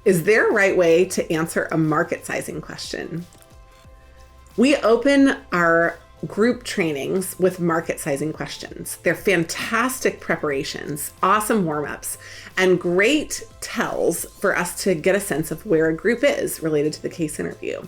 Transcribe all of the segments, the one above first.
Is there a right way to answer a market sizing question? We open our group trainings with market sizing questions. They're fantastic preparations, awesome warm-ups, and great tells for us to get a sense of where a group is related to the case interview.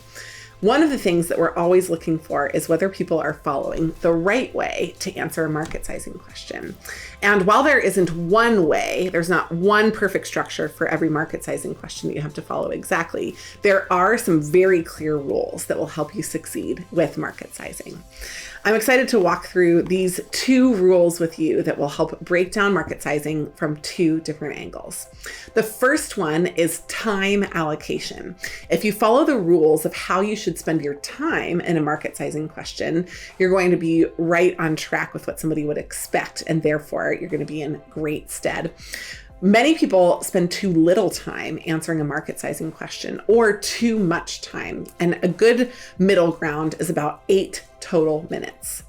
One of the things that we're always looking for is whether people are following the right way to answer a market sizing question. And while there isn't one way, there's not one perfect structure for every market sizing question that you have to follow exactly, there are some very clear rules that will help you succeed with market sizing. I'm excited to walk through these 2 rules with you that will help break down market sizing from 2 different angles. The first one is time allocation. If you follow the rules of how you should spend your time in a market sizing question, you're going to be right on track with what somebody would expect, and therefore you're going to be in great stead. Many people spend too little time answering a market sizing question or too much time, and a good middle ground is about 8 total minutes.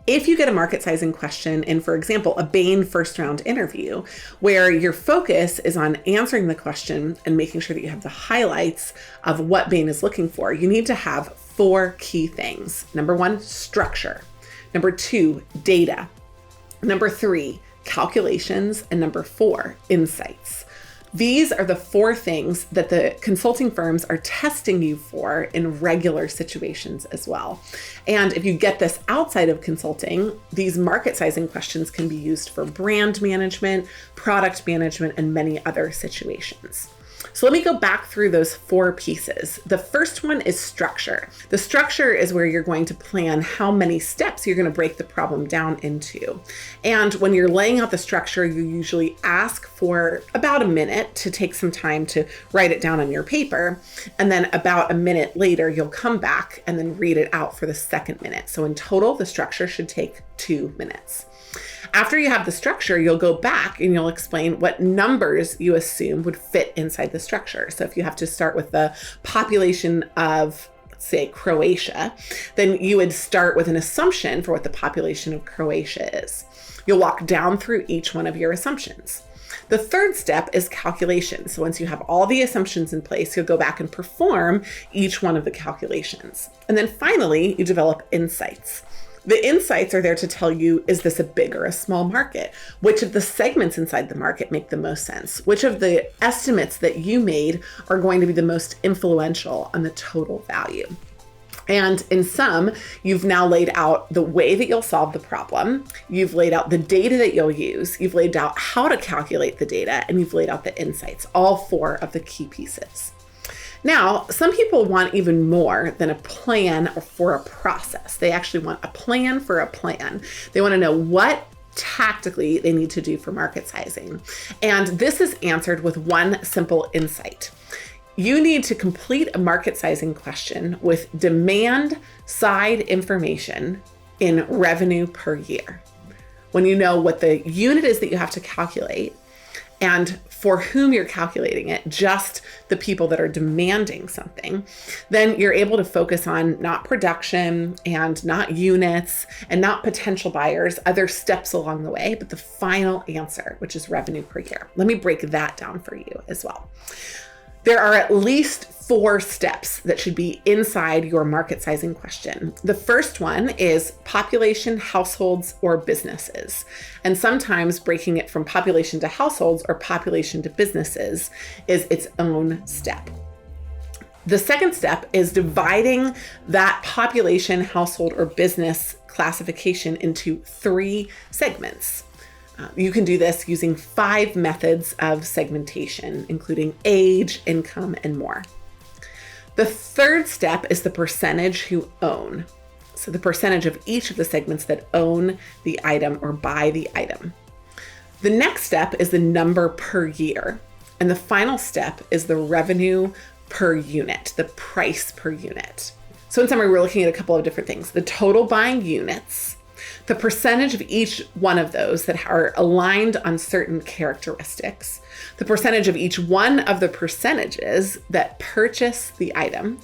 If you get a market sizing question in, for example, a Bain first round interview, where your focus is on answering the question and making sure that you have the highlights of what Bain is looking for, you need to have 4 key things. Number 1, structure. Number 2, data. Number 3, calculations. And number 4, insights. These are the 4 things that the consulting firms are testing you for in regular situations as well. And if you get this outside of consulting, these market sizing questions can be used for brand management, product management, and many other situations. So let me go back through those 4 pieces. The first one is structure. The structure is where you're going to plan how many steps you're going to break the problem down into. And when you're laying out the structure, you usually ask for about a minute to take some time to write it down on your paper. And then about a minute later, you'll come back and then read it out for the second minute. So in total, the structure should take 2 minutes. After you have the structure, you'll go back and you'll explain what numbers you assume would fit inside the structure. So if you have to start with the population of, say, Croatia, then you would start with an assumption for what the population of Croatia is. You'll walk down through each one of your assumptions. The third step is calculation. So once you have all the assumptions in place, you'll go back and perform each one of the calculations. And then finally, you develop insights. The insights are there to tell you, is this a big or a small market? Which of the segments inside the market make the most sense? Which of the estimates that you made are going to be the most influential on the total value? And in sum, you've now laid out the way that you'll solve the problem. You've laid out the data that you'll use. You've laid out how to calculate the data, and you've laid out the insights, all 4 of the key pieces. Now, some people want even more than a plan for a process. They actually want a plan for a plan. They want to know what tactically they need to do for market sizing. And this is answered with one simple insight. You need to complete a market sizing question with demand side information in revenue per year. When you know what the unit is that you have to calculate and for whom you're calculating it, just the people that are demanding something, then you're able to focus on not production and not units and not potential buyers, other steps along the way, but the final answer, which is revenue per year. Let me break that down for you as well. There are at least 4 steps that should be inside your market sizing question. The first one is population, households, or businesses. And sometimes breaking it from population to households or population to businesses is its own step. The second step is dividing that population, household, or business classification into 3 segments. You can do this using 5 methods of segmentation, including age, income, and more. The third step is the percentage who own. So the percentage of each of the segments that own the item or buy the item. The next step is the number per year. And the final step is the revenue per unit, the price per unit. So in summary, we're looking at a couple of different things. The total buying units, the percentage of each one of those that are aligned on certain characteristics, the percentage of each one of the percentages that purchase the item,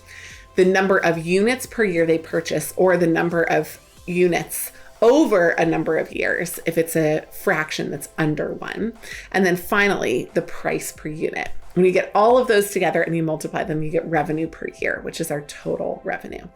the number of units per year they purchase, or the number of units over a number of years if it's a fraction that's under 1, and then finally the price per unit. When you get all of those together and you multiply them, you get revenue per year, which is our total revenue.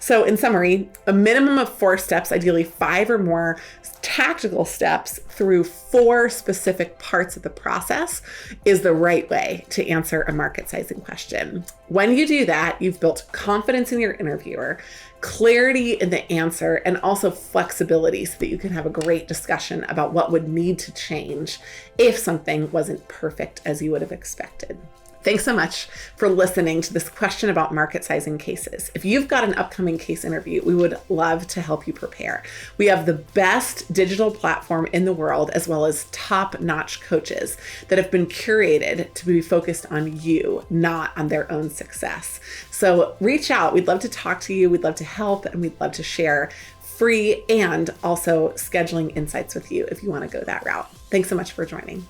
So in summary, a minimum of 4 steps, ideally 5 or more tactical steps through 4 specific parts of the process is the right way to answer a market sizing question. When you do that, you've built confidence in your interviewer, clarity in the answer, and also flexibility so that you can have a great discussion about what would need to change if something wasn't perfect as you would have expected. Thanks so much for listening to this question about market sizing cases. If you've got an upcoming case interview, we would love to help you prepare. We have the best digital platform in the world, as well as top-notch coaches that have been curated to be focused on you, not on their own success. So reach out. We'd love to talk to you. We'd love to help, and we'd love to share free and also scheduling insights with you if you want to go that route. Thanks so much for joining.